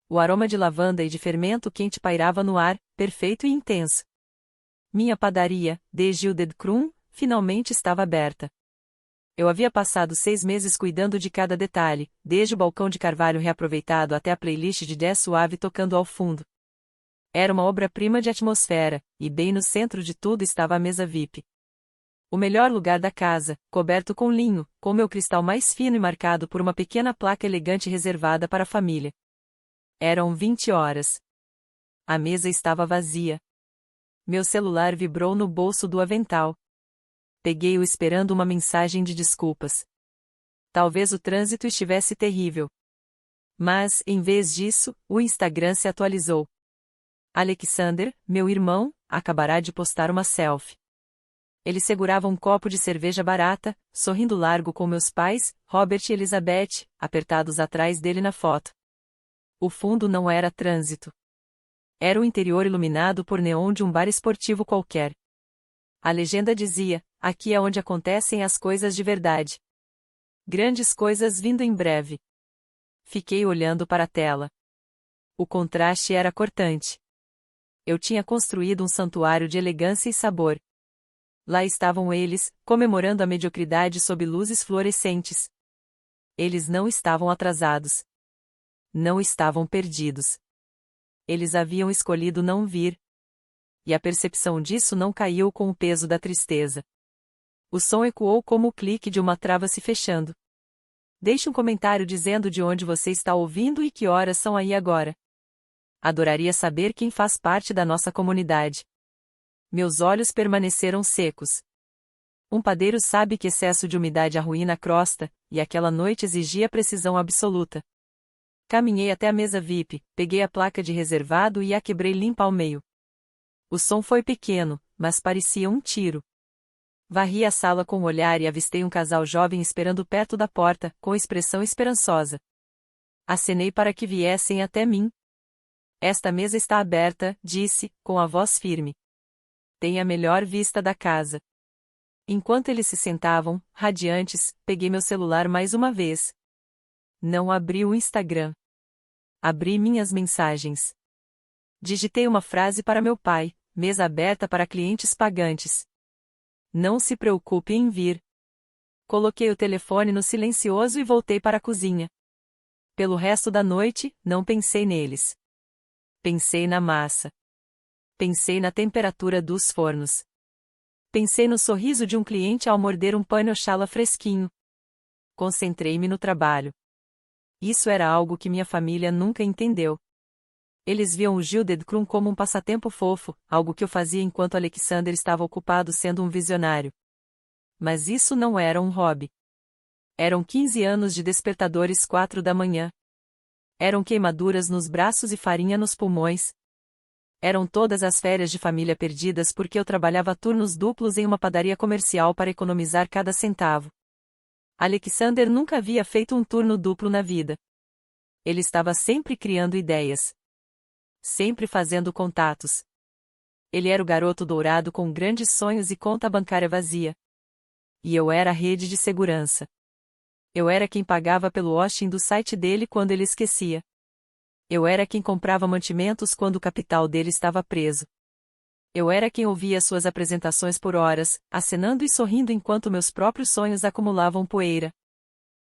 O aroma de lavanda e de fermento quente pairava no ar, perfeito e intenso. Minha padaria, The Gilded Crown, finalmente estava aberta. Eu havia passado 6 meses cuidando de cada detalhe, desde o balcão de carvalho reaproveitado até a playlist de jazz suave tocando ao fundo. Era uma obra-prima de atmosfera, e bem no centro de tudo estava a mesa VIP. O melhor lugar da casa, coberto com linho, com meu cristal mais fino e marcado por uma pequena placa elegante reservada para a família. Eram 20 horas. A mesa estava vazia. Meu celular vibrou no bolso do avental. Peguei-o esperando uma mensagem de desculpas. Talvez o trânsito estivesse terrível. Mas, em vez disso, o Instagram se atualizou. Alexander, meu irmão, acabará de postar uma selfie. Ele segurava um copo de cerveja barata, sorrindo largo com meus pais, Robert e Elizabeth, apertados atrás dele na foto. O fundo não era trânsito. Era o interior iluminado por neon de um bar esportivo qualquer. A legenda dizia: aqui é onde acontecem as coisas de verdade. Grandes coisas vindo em breve. Fiquei olhando para a tela. O contraste era cortante. Eu tinha construído um santuário de elegância e sabor. Lá estavam eles, comemorando a mediocridade sob luzes fluorescentes. Eles não estavam atrasados. Não estavam perdidos. Eles haviam escolhido não vir. E a percepção disso não caiu com o peso da tristeza. O som ecoou como o clique de uma trava se fechando. Deixe um comentário dizendo de onde você está ouvindo e que horas são aí agora. Adoraria saber quem faz parte da nossa comunidade. Meus olhos permaneceram secos. Um padeiro sabe que excesso de umidade arruína a crosta, e aquela noite exigia precisão absoluta. Caminhei até a mesa VIP, peguei a placa de reservado e a quebrei limpa ao meio. O som foi pequeno, mas parecia um tiro. Varri a sala com o olhar e avistei um casal jovem esperando perto da porta, com expressão esperançosa. Acenei para que viessem até mim. Esta mesa está aberta, disse, com a voz firme. Tem a melhor vista da casa. Enquanto eles se sentavam, radiantes, peguei meu celular mais uma vez. Não abri o Instagram. Abri minhas mensagens. Digitei uma frase para meu pai: mesa aberta para clientes pagantes. Não se preocupe em vir. Coloquei o telefone no silencioso e voltei para a cozinha. Pelo resto da noite, não pensei neles. Pensei na massa. Pensei na temperatura dos fornos. Pensei no sorriso de um cliente ao morder um pão oxala fresquinho. Concentrei-me no trabalho. Isso era algo que minha família nunca entendeu. Eles viam o Gilded Crown como um passatempo fofo, algo que eu fazia enquanto Alexander estava ocupado sendo um visionário. Mas isso não era um hobby. Eram 15 anos de despertadores 4 da manhã. Eram queimaduras nos braços e farinha nos pulmões. Eram todas as férias de família perdidas porque eu trabalhava turnos duplos em uma padaria comercial para economizar cada centavo. Alexander nunca havia feito um turno duplo na vida. Ele estava sempre criando ideias. Sempre fazendo contatos. Ele era o garoto dourado com grandes sonhos e conta bancária vazia. E eu era a rede de segurança. Eu era quem pagava pelo hosting do site dele quando ele esquecia. Eu era quem comprava mantimentos quando o capital dele estava preso. Eu era quem ouvia suas apresentações por horas, acenando e sorrindo enquanto meus próprios sonhos acumulavam poeira.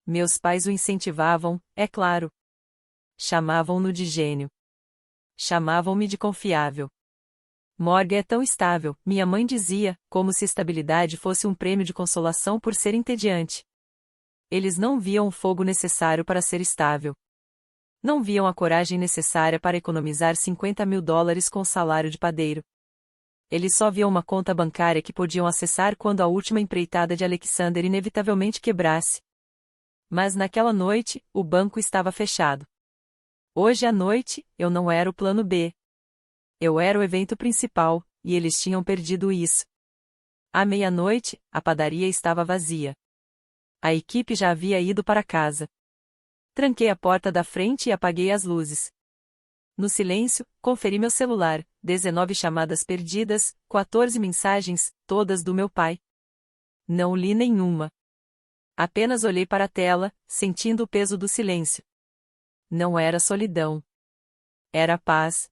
Meus pais o incentivavam, é claro. Chamavam-no de gênio. Chamavam-me de confiável. Morgan é tão estável, minha mãe dizia, como se estabilidade fosse um prêmio de consolação por ser entediante. Eles não viam o fogo necessário para ser estável. Não viam a coragem necessária para economizar $50.000 com o salário de padeiro. Eles só viam uma conta bancária que podiam acessar quando a última empreitada de Alexander inevitavelmente quebrasse. Mas naquela noite, o banco estava fechado. Hoje à noite, eu não era o plano B. Eu era o evento principal, e eles tinham perdido isso. À meia-noite, a padaria estava vazia. A equipe já havia ido para casa. Tranquei a porta da frente e apaguei as luzes. No silêncio, conferi meu celular, 19 chamadas perdidas, 14 mensagens, todas do meu pai. Não li nenhuma. Apenas olhei para a tela, sentindo o peso do silêncio. Não era solidão. Era paz.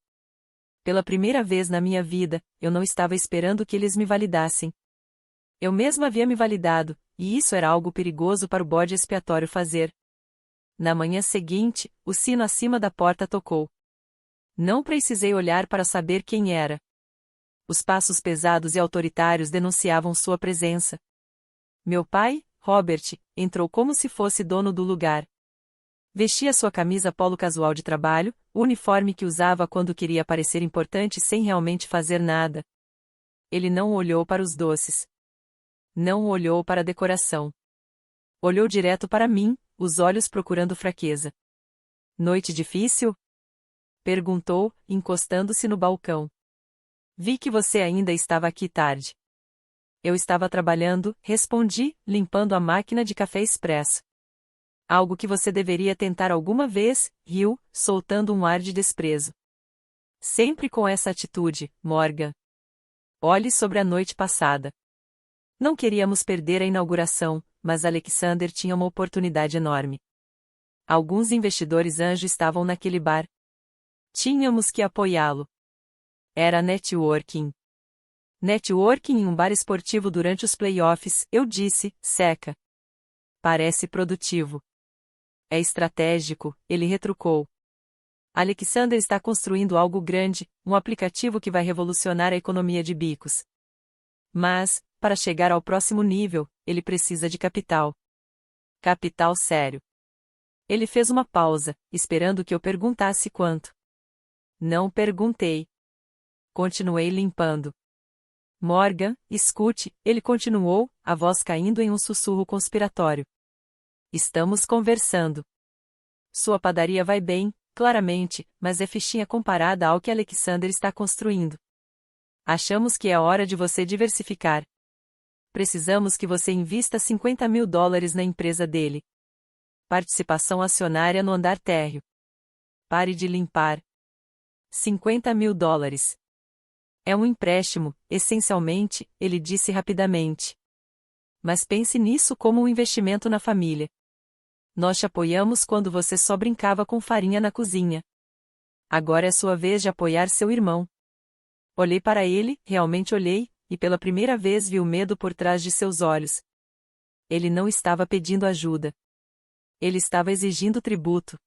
Pela primeira vez na minha vida, eu não estava esperando que eles me validassem. Eu mesmo havia me validado, e isso era algo perigoso para o bode expiatório fazer. Na manhã seguinte, o sino acima da porta tocou. Não precisei olhar para saber quem era. Os passos pesados e autoritários denunciavam sua presença. Meu pai, Robert, entrou como se fosse dono do lugar. Vestia sua camisa polo casual de trabalho, o uniforme que usava quando queria parecer importante sem realmente fazer nada. Ele não olhou para os doces. Não olhou para a decoração. Olhou direto para mim, os olhos procurando fraqueza. Noite difícil? Perguntou, encostando-se no balcão. Vi que você ainda estava aqui tarde. Eu estava trabalhando, respondi, limpando a máquina de café expresso. Algo que você deveria tentar alguma vez, riu, soltando um ar de desprezo. Sempre com essa atitude, Morgan. Olhe sobre a noite passada. Não queríamos perder a inauguração, mas Alexander tinha uma oportunidade enorme. Alguns investidores anjo estavam naquele bar. Tínhamos que apoiá-lo. Era networking. Networking em um bar esportivo durante os playoffs, eu disse, seca. Parece produtivo. É estratégico, ele retrucou. Alexander está construindo algo grande, um aplicativo que vai revolucionar a economia de bicos. Mas, para chegar ao próximo nível, ele precisa de capital. Capital sério. Ele fez uma pausa, esperando que eu perguntasse quanto. Não perguntei. Continuei limpando. Morgan, escute, ele continuou, a voz caindo em um sussurro conspiratório. Estamos conversando. Sua padaria vai bem, claramente, mas é fichinha comparada ao que Alexander está construindo. Achamos que é hora de você diversificar. Precisamos que você invista $50.000 na empresa dele. Participação acionária no andar térreo. Pare de limpar. $50.000. É um empréstimo, essencialmente, ele disse rapidamente. Mas pense nisso como um investimento na família. Nós te apoiamos quando você só brincava com farinha na cozinha. Agora é sua vez de apoiar seu irmão. Olhei para ele, realmente olhei, e pela primeira vez vi o medo por trás de seus olhos. Ele não estava pedindo ajuda. Ele estava exigindo tributo.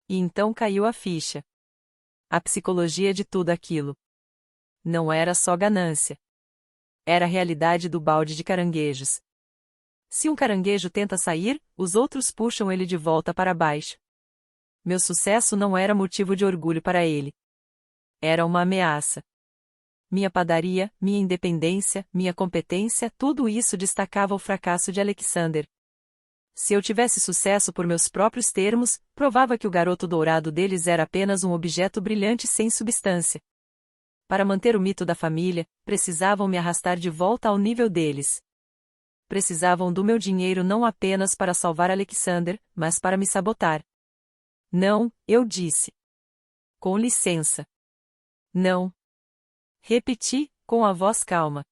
E então caiu a ficha. A psicologia de tudo aquilo. Não era só ganância. Era a realidade do balde de caranguejos. Se um caranguejo tenta sair, os outros puxam ele de volta para baixo. Meu sucesso não era motivo de orgulho para ele. Era uma ameaça. Minha padaria, minha independência, minha competência, tudo isso destacava o fracasso de Alexander. Se eu tivesse sucesso por meus próprios termos, provava que o garoto dourado deles era apenas um objeto brilhante sem substância. Para manter o mito da família, precisavam me arrastar de volta ao nível deles. Precisavam do meu dinheiro não apenas para salvar Alexander, mas para me sabotar. Não, eu disse. Com licença. Não. Repeti, com a voz calma.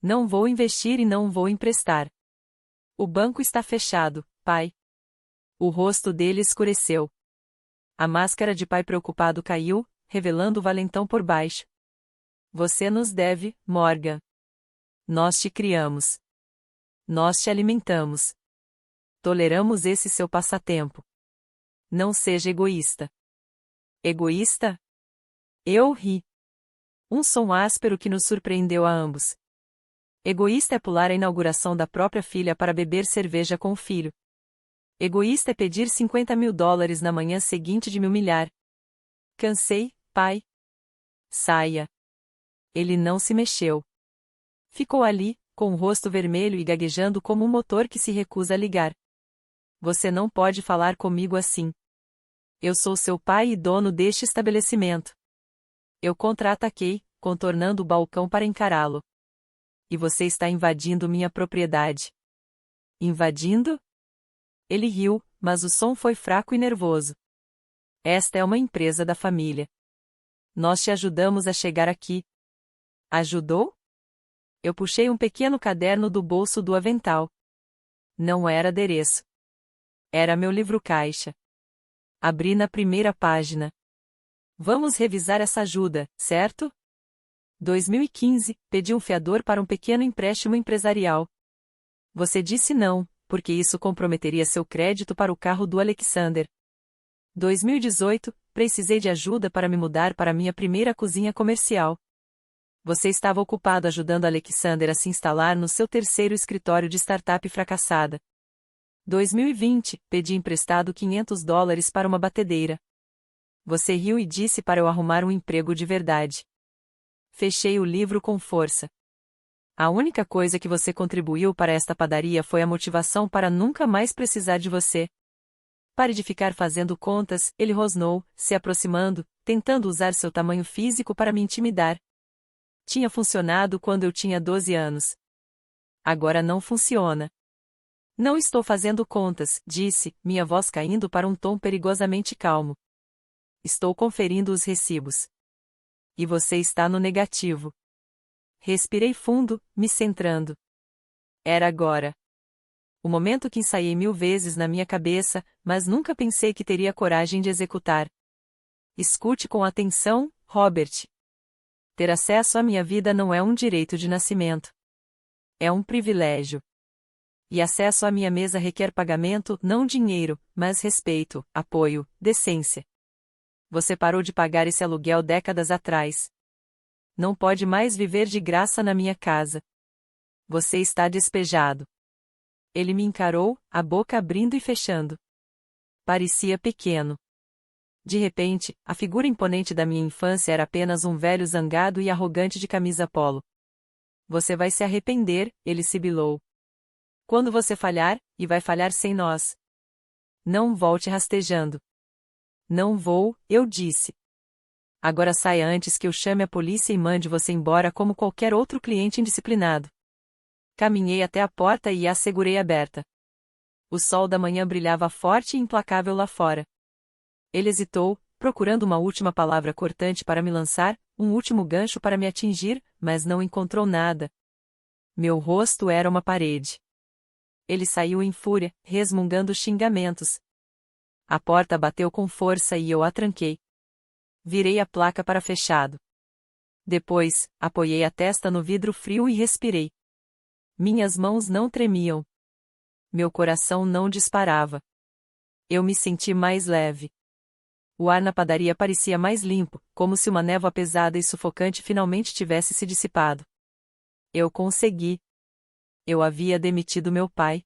Não vou investir e não vou emprestar. O banco está fechado, pai. O rosto dele escureceu. A máscara de pai preocupado caiu, revelando o valentão por baixo. Você nos deve, Morgan. Nós te criamos. Nós te alimentamos. Toleramos esse seu passatempo. Não seja egoísta. Egoísta? Eu ri. Um som áspero que nos surpreendeu a ambos. Egoísta é pular a inauguração da própria filha para beber cerveja com o filho. Egoísta é pedir $50.000 na manhã seguinte de me humilhar. Cansei, pai. Saia. Ele não se mexeu. Ficou ali, com o rosto vermelho e gaguejando como um motor que se recusa a ligar. Você não pode falar comigo assim. Eu sou seu pai e dono deste estabelecimento. Eu contra-ataquei, contornando o balcão para encará-lo. E você está invadindo minha propriedade. Invadindo? Ele riu, mas o som foi fraco e nervoso. Esta é uma empresa da família. Nós te ajudamos a chegar aqui. Ajudou? Eu puxei um pequeno caderno do bolso do avental. Não era adereço. Era meu livro-caixa. Abri na primeira página. Vamos revisar essa ajuda, certo? 2015, pedi um fiador para um pequeno empréstimo empresarial. Você disse não, porque isso comprometeria seu crédito para o carro do Alexander. 2018, precisei de ajuda para me mudar para minha primeira cozinha comercial. Você estava ocupado ajudando Alexander a se instalar no seu terceiro escritório de startup fracassada. 2020, pedi emprestado $500 para uma batedeira. Você riu e disse para eu arrumar um emprego de verdade. Fechei o livro com força. A única coisa que você contribuiu para esta padaria foi a motivação para nunca mais precisar de você. Pare de ficar fazendo contas, ele rosnou, se aproximando, tentando usar seu tamanho físico para me intimidar. Tinha funcionado quando eu tinha 12 anos. Agora não funciona. Não estou fazendo contas, disse, minha voz caindo para um tom perigosamente calmo. Estou conferindo os recibos. E você está no negativo. Respirei fundo, me centrando. Era agora. O momento que ensaiei 1000 vezes na minha cabeça, mas nunca pensei que teria coragem de executar. Escute com atenção, Robert. Ter acesso à minha vida não é um direito de nascimento. É um privilégio. E acesso à minha mesa requer pagamento, não dinheiro, mas respeito, apoio, decência. Você parou de pagar esse aluguel décadas atrás. Não pode mais viver de graça na minha casa. Você está despejado. Ele me encarou, a boca abrindo e fechando. Parecia pequeno. De repente, a figura imponente da minha infância era apenas um velho zangado e arrogante de camisa polo. Você vai se arrepender, ele sibilou. Quando você falhar, e vai falhar sem nós. Não volte rastejando. Não vou, eu disse. Agora saia antes que eu chame a polícia e mande você embora como qualquer outro cliente indisciplinado. Caminhei até a porta e a segurei aberta. O sol da manhã brilhava forte e implacável lá fora. Ele hesitou, procurando uma última palavra cortante para me lançar, um último gancho para me atingir, mas não encontrou nada. Meu rosto era uma parede. Ele saiu em fúria, resmungando xingamentos. A porta bateu com força e eu a tranquei. Virei a placa para fechado. Depois, apoiei a testa no vidro frio e respirei. Minhas mãos não tremiam. Meu coração não disparava. Eu me senti mais leve. O ar na padaria parecia mais limpo, como se uma névoa pesada e sufocante finalmente tivesse se dissipado. Eu consegui. Eu havia demitido meu pai.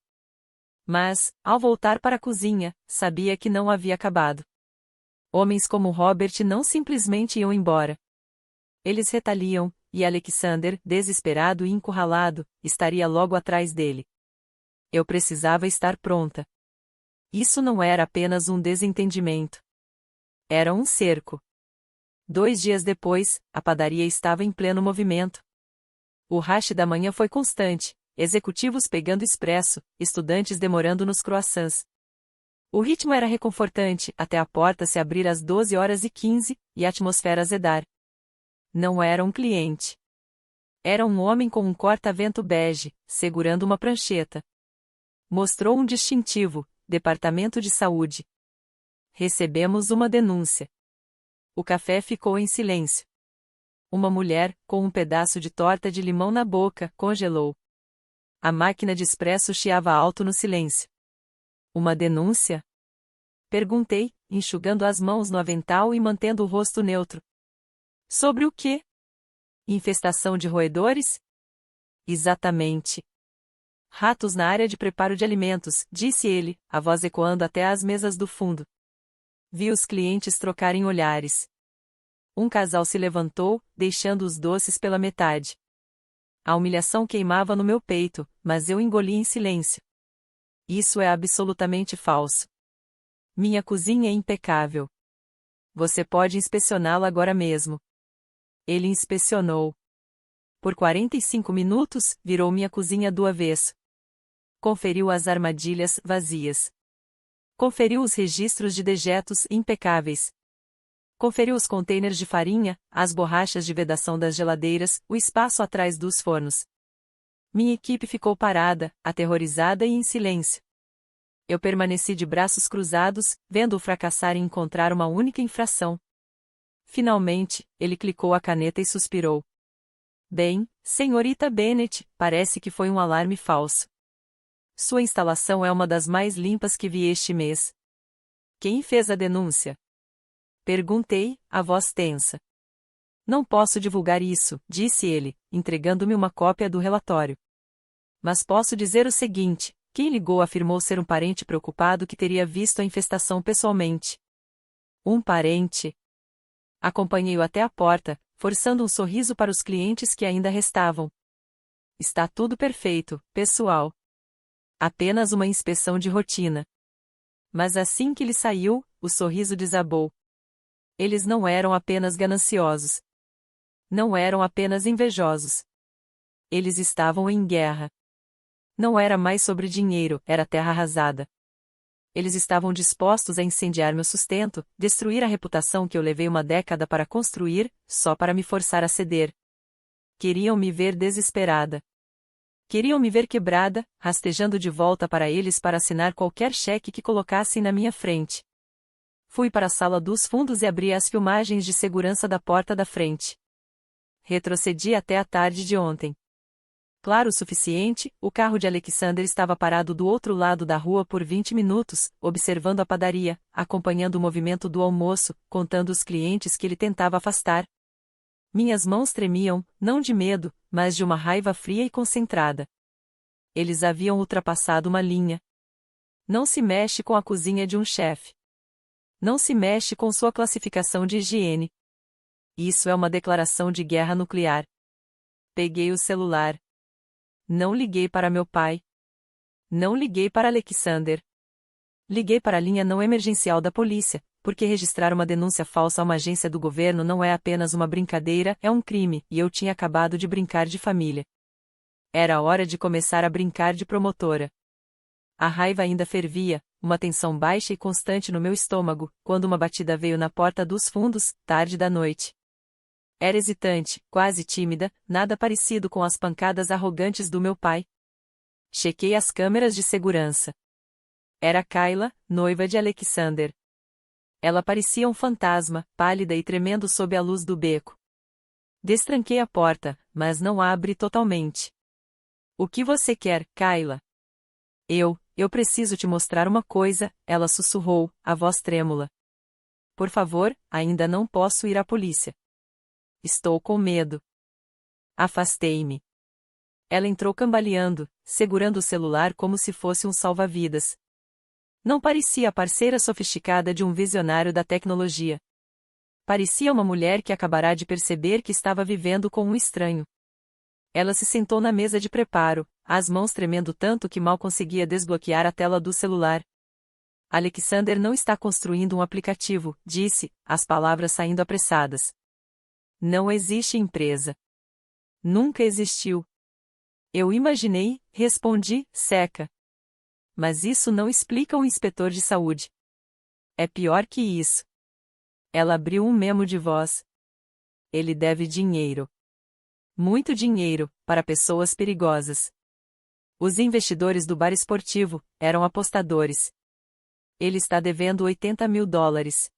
Mas, ao voltar para a cozinha, sabia que não havia acabado. Homens como Robert não simplesmente iam embora. Eles retaliam, e Alexander, desesperado e encurralado, estaria logo atrás dele. Eu precisava estar pronta. Isso não era apenas um desentendimento. Era um cerco. 2 dias depois, a padaria estava em pleno movimento. O rush da manhã foi constante, executivos pegando expresso, estudantes demorando nos croissants. O ritmo era reconfortante, até a porta se abrir às 12h15, e a atmosfera azedar. Não era um cliente. Era um homem com um corta-vento bege, segurando uma prancheta. Mostrou um distintivo, Departamento de Saúde. Recebemos uma denúncia. O café ficou em silêncio. Uma mulher, com um pedaço de torta de limão na boca, congelou. A máquina de expresso chiava alto no silêncio. Uma denúncia? Perguntei, enxugando as mãos no avental e mantendo o rosto neutro. Sobre o quê? Infestação de roedores? Exatamente. Ratos na área de preparo de alimentos, disse ele, a voz ecoando até às mesas do fundo. Vi os clientes trocarem olhares. Um casal se levantou, deixando os doces pela metade. A humilhação queimava no meu peito, mas eu engoli em silêncio. Isso é absolutamente falso. Minha cozinha é impecável. Você pode inspecioná-la agora mesmo. Ele inspecionou. Por 45 minutos, virou minha cozinha do avesso. Conferiu as armadilhas vazias. Conferiu os registros de dejetos impecáveis. Conferiu os containers de farinha, as borrachas de vedação das geladeiras, o espaço atrás dos fornos. Minha equipe ficou parada, aterrorizada e em silêncio. Eu permaneci de braços cruzados, vendo-o fracassar em encontrar uma única infração. Finalmente, ele clicou a caneta e suspirou. Bem, senhorita Bennet, parece que foi um alarme falso. Sua instalação é uma das mais limpas que vi este mês. Quem fez a denúncia? Perguntei, a voz tensa. Não posso divulgar isso, disse ele, entregando-me uma cópia do relatório. Mas posso dizer o seguinte: quem ligou afirmou ser um parente preocupado que teria visto a infestação pessoalmente. Um parente? Acompanhei-o até a porta, forçando um sorriso para os clientes que ainda restavam. Está tudo perfeito, pessoal. Apenas uma inspeção de rotina. Mas assim que ele saiu, o sorriso desabou. Eles não eram apenas gananciosos. Não eram apenas invejosos. Eles estavam em guerra. Não era mais sobre dinheiro, era terra arrasada. Eles estavam dispostos a incendiar meu sustento, destruir a reputação que eu levei uma década para construir, só para me forçar a ceder. Queriam me ver desesperada. Queriam me ver quebrada, rastejando de volta para eles para assinar qualquer cheque que colocassem na minha frente. Fui para a sala dos fundos e abri as filmagens de segurança da porta da frente. Retrocedi até a tarde de ontem. Claro o suficiente, o carro de Alexander estava parado do outro lado da rua por 20 minutos, observando a padaria, acompanhando o movimento do almoço, contando os clientes que ele tentava afastar. Minhas mãos tremiam, não de medo, mas de uma raiva fria e concentrada. Eles haviam ultrapassado uma linha. Não se mexe com a cozinha de um chefe. Não se mexe com sua classificação de higiene. Isso é uma declaração de guerra nuclear. Peguei o celular. Não liguei para meu pai. Não liguei para Alexander. Liguei para a linha não emergencial da polícia, porque registrar uma denúncia falsa a uma agência do governo não é apenas uma brincadeira, é um crime, e eu tinha acabado de brincar de família. Era hora de começar a brincar de promotora. A raiva ainda fervia, uma tensão baixa e constante no meu estômago, quando uma batida veio na porta dos fundos, tarde da noite. Era hesitante, quase tímida, nada parecido com as pancadas arrogantes do meu pai. Chequei as câmeras de segurança. Era Kayla, noiva de Alexander. Ela parecia um fantasma, pálida e tremendo sob a luz do beco. Destranquei a porta, mas não a abri totalmente. O que você quer, Kayla? Eu preciso te mostrar uma coisa, ela sussurrou, a voz trêmula. Por favor, ainda não posso ir à polícia. Estou com medo. Afastei-me. Ela entrou cambaleando, segurando o celular como se fosse um salva-vidas. Não parecia a parceira sofisticada de um visionário da tecnologia. Parecia uma mulher que acabará de perceber que estava vivendo com um estranho. Ela se sentou na mesa de preparo, as mãos tremendo tanto que mal conseguia desbloquear a tela do celular. Alexander não está construindo um aplicativo, disse, as palavras saindo apressadas. Não existe empresa. Nunca existiu. Eu imaginei, respondi, seca. Mas isso não explica um inspetor de saúde. É pior que isso. Ela abriu um memo de voz. Ele deve dinheiro. Muito dinheiro, para pessoas perigosas. Os investidores do bar esportivo eram apostadores. Ele está devendo $80.000.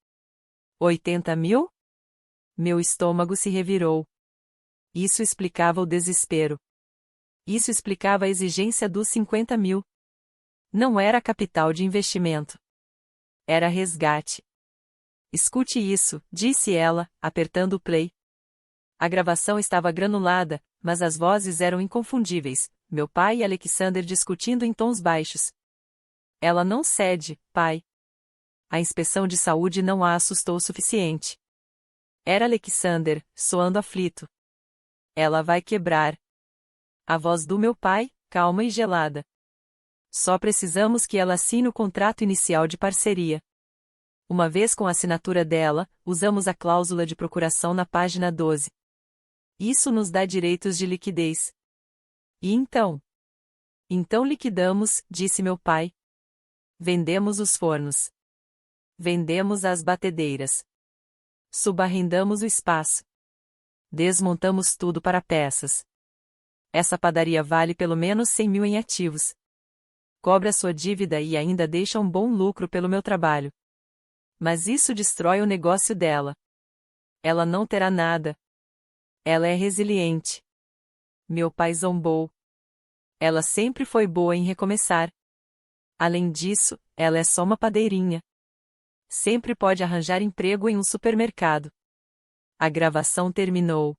80 mil? Meu estômago se revirou. Isso explicava o desespero. Isso explicava a exigência dos 50 mil. Não era capital de investimento. Era resgate. Escute isso, disse ela, apertando o play. A gravação estava granulada, mas as vozes eram inconfundíveis, meu pai e Alexander discutindo em tons baixos. Ela não cede, pai. A inspeção de saúde não a assustou o suficiente. Era Alexander, soando aflito. Ela vai quebrar. A voz do meu pai, calma e gelada. Só precisamos que ela assine o contrato inicial de parceria. Uma vez com a assinatura dela, usamos a cláusula de procuração na página 12. Isso nos dá direitos de liquidez. E então? Então liquidamos, disse meu pai. Vendemos os fornos. Vendemos as batedeiras. Subarrendamos o espaço. Desmontamos tudo para peças. Essa padaria vale pelo menos 100 mil em ativos. Cobre a sua dívida e ainda deixa um bom lucro pelo meu trabalho. Mas isso destrói o negócio dela. Ela não terá nada. Ela é resiliente. Meu pai zombou. Ela sempre foi boa em recomeçar. Além disso, ela é só uma padeirinha. Sempre pode arranjar emprego em um supermercado. A gravação terminou.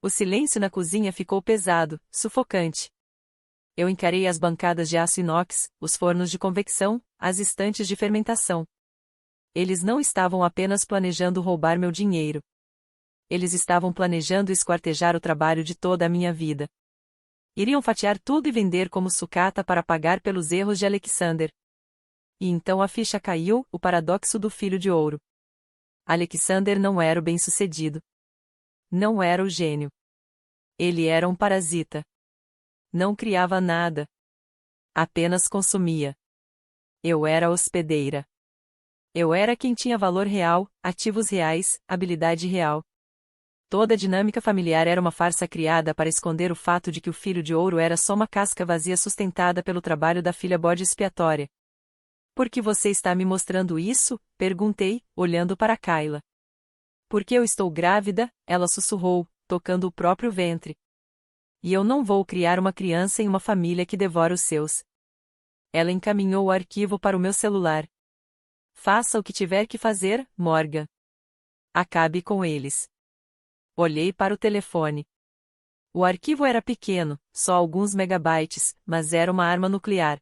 O silêncio na cozinha ficou pesado, sufocante. Eu encarei as bancadas de aço inox, os fornos de convecção, as estantes de fermentação. Eles não estavam apenas planejando roubar meu dinheiro. Eles estavam planejando esquartejar o trabalho de toda a minha vida. Iriam fatiar tudo e vender como sucata para pagar pelos erros de Alexander. E então a ficha caiu, o paradoxo do filho de ouro. Alexander não era o bem-sucedido. Não era o gênio. Ele era um parasita. Não criava nada. Apenas consumia. Eu era a hospedeira. Eu era quem tinha valor real, ativos reais, habilidade real. Toda a dinâmica familiar era uma farsa criada para esconder o fato de que o filho de ouro era só uma casca vazia sustentada pelo trabalho da filha bode expiatória. Por que você está me mostrando isso? Perguntei, olhando para Kayla. Porque eu estou grávida, ela sussurrou, tocando o próprio ventre. E eu não vou criar uma criança em uma família que devora os seus. Ela encaminhou o arquivo para o meu celular. Faça o que tiver que fazer, Morgan. Acabe com eles. Olhei para o telefone. O arquivo era pequeno, só alguns megabytes, mas era uma arma nuclear.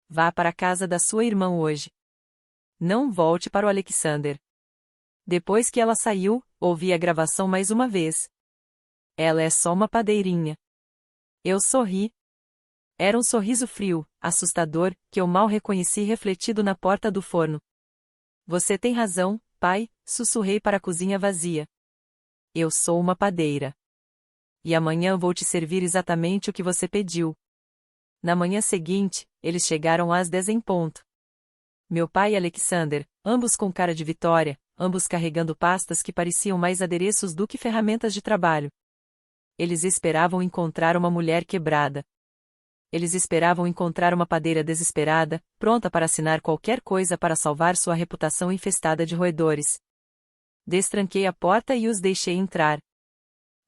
Vá para a casa da sua irmã hoje. Não volte para o Alexander. Depois que ela saiu, ouvi a gravação mais uma vez. Ela é só uma padeirinha. Eu sorri. Era um sorriso frio, assustador, que eu mal reconheci refletido na porta do forno. Você tem razão, pai, sussurrei para a cozinha vazia. Eu sou uma padeira. E amanhã vou te servir exatamente o que você pediu. Na manhã seguinte, eles chegaram às 10 em ponto. Meu pai e Alexander, ambos com cara de vitória, ambos carregando pastas que pareciam mais adereços do que ferramentas de trabalho. Eles esperavam encontrar uma mulher quebrada. Eles esperavam encontrar uma padeira desesperada, pronta para assinar qualquer coisa para salvar sua reputação infestada de roedores. Destranquei a porta e os deixei entrar.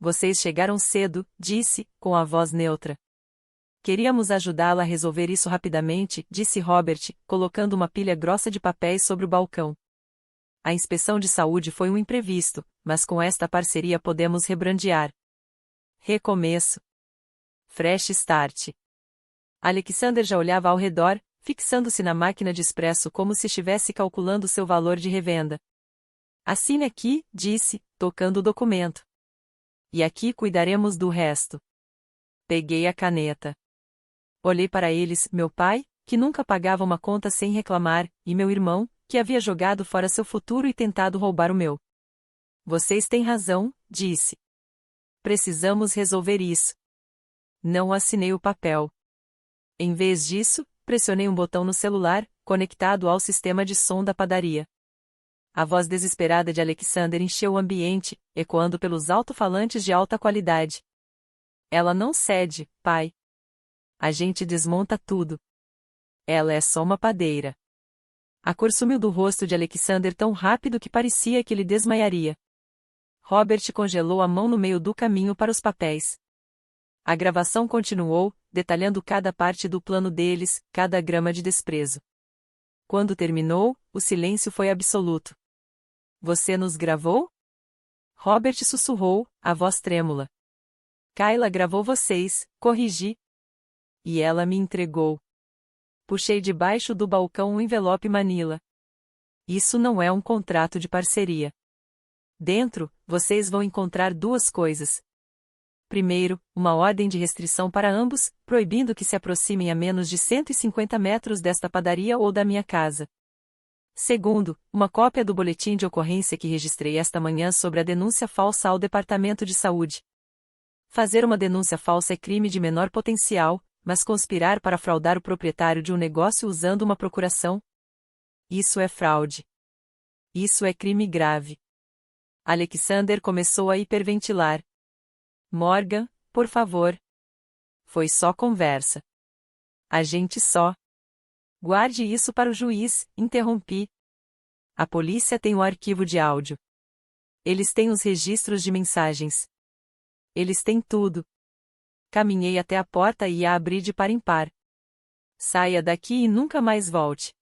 Vocês chegaram cedo, disse, com a voz neutra. Queríamos ajudá-la a resolver isso rapidamente, disse Robert, colocando uma pilha grossa de papéis sobre o balcão. A inspeção de saúde foi um imprevisto, mas com esta parceria podemos rebrandear. Recomeço. Fresh start. Alexander já olhava ao redor, fixando-se na máquina de expresso como se estivesse calculando seu valor de revenda. Assine aqui, disse, tocando o documento. E aqui cuidaremos do resto. Peguei a caneta. Olhei para eles, meu pai, que nunca pagava uma conta sem reclamar, e meu irmão, que havia jogado fora seu futuro e tentado roubar o meu. Vocês têm razão, disse. Precisamos resolver isso. Não assinei o papel. Em vez disso, pressionei um botão no celular, conectado ao sistema de som da padaria. A voz desesperada de Alexander encheu o ambiente, ecoando pelos alto-falantes de alta qualidade. Ela não cede, pai. A gente desmonta tudo. Ela é só uma padeira. A cor sumiu do rosto de Alexander tão rápido que parecia que ele desmaiaria. Robert congelou a mão no meio do caminho para os papéis. A gravação continuou, detalhando cada parte do plano deles, cada grama de desprezo. Quando terminou, o silêncio foi absoluto. Você nos gravou? Robert sussurrou, a voz trêmula. Kayla gravou vocês, corrigi. E ela me entregou. Puxei debaixo do balcão um envelope Manila. Isso não é um contrato de parceria. Dentro, vocês vão encontrar duas coisas. Primeiro, uma ordem de restrição para ambos, proibindo que se aproximem a menos de 150 metros desta padaria ou da minha casa. Segundo, uma cópia do boletim de ocorrência que registrei esta manhã sobre a denúncia falsa ao Departamento de Saúde. Fazer uma denúncia falsa é crime de menor potencial, mas conspirar para fraudar o proprietário de um negócio usando uma procuração? Isso é fraude. Isso é crime grave. Alexander começou a hiperventilar. Morgan, por favor. Foi só conversa. A gente só. Guarde isso para o juiz, interrompi. A polícia tem o arquivo de áudio. Eles têm os registros de mensagens. Eles têm tudo. Caminhei até a porta e a abri de par em par. Saia daqui e nunca mais volte.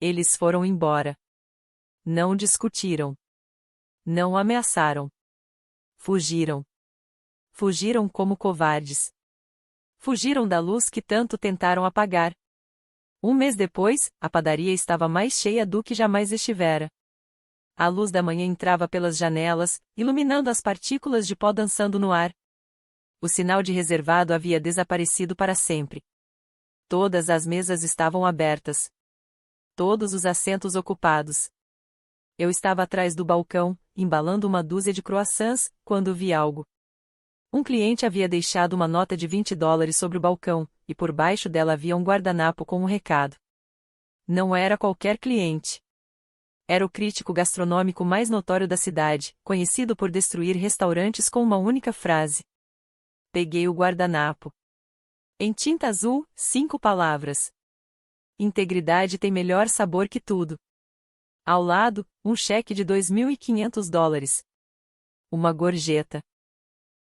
Eles foram embora. Não discutiram. Não ameaçaram. Fugiram. Fugiram como covardes. Fugiram da luz que tanto tentaram apagar. Um mês depois, a padaria estava mais cheia do que jamais estivera. A luz da manhã entrava pelas janelas, iluminando as partículas de pó dançando no ar. O sinal de reservado havia desaparecido para sempre. Todas as mesas estavam abertas. Todos os assentos ocupados. Eu estava atrás do balcão, embalando uma dúzia de croissants, quando vi algo. Um cliente havia deixado uma nota de $20 sobre o balcão, e por baixo dela havia um guardanapo com um recado. Não era qualquer cliente. Era o crítico gastronômico mais notório da cidade, conhecido por destruir restaurantes com uma única frase. Peguei o guardanapo. Em tinta azul, 5 palavras. Integridade tem melhor sabor que tudo. Ao lado, um cheque de $2.500. Uma gorjeta.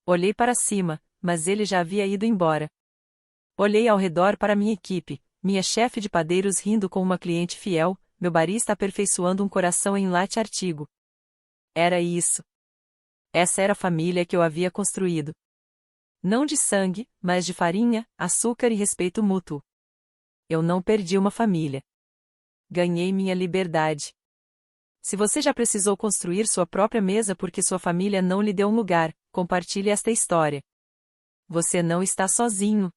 Olhei para cima, mas ele já havia ido embora. Olhei ao redor para minha equipe, minha chefe de padeiros rindo com uma cliente fiel, meu barista aperfeiçoando um coração em latte artigo. Era isso. Essa era a família que eu havia construído. Não de sangue, mas de farinha, açúcar e respeito mútuo. Eu não perdi uma família. Ganhei minha liberdade. Se você já precisou construir sua própria mesa porque sua família não lhe deu um lugar, compartilhe esta história. Você não está sozinho.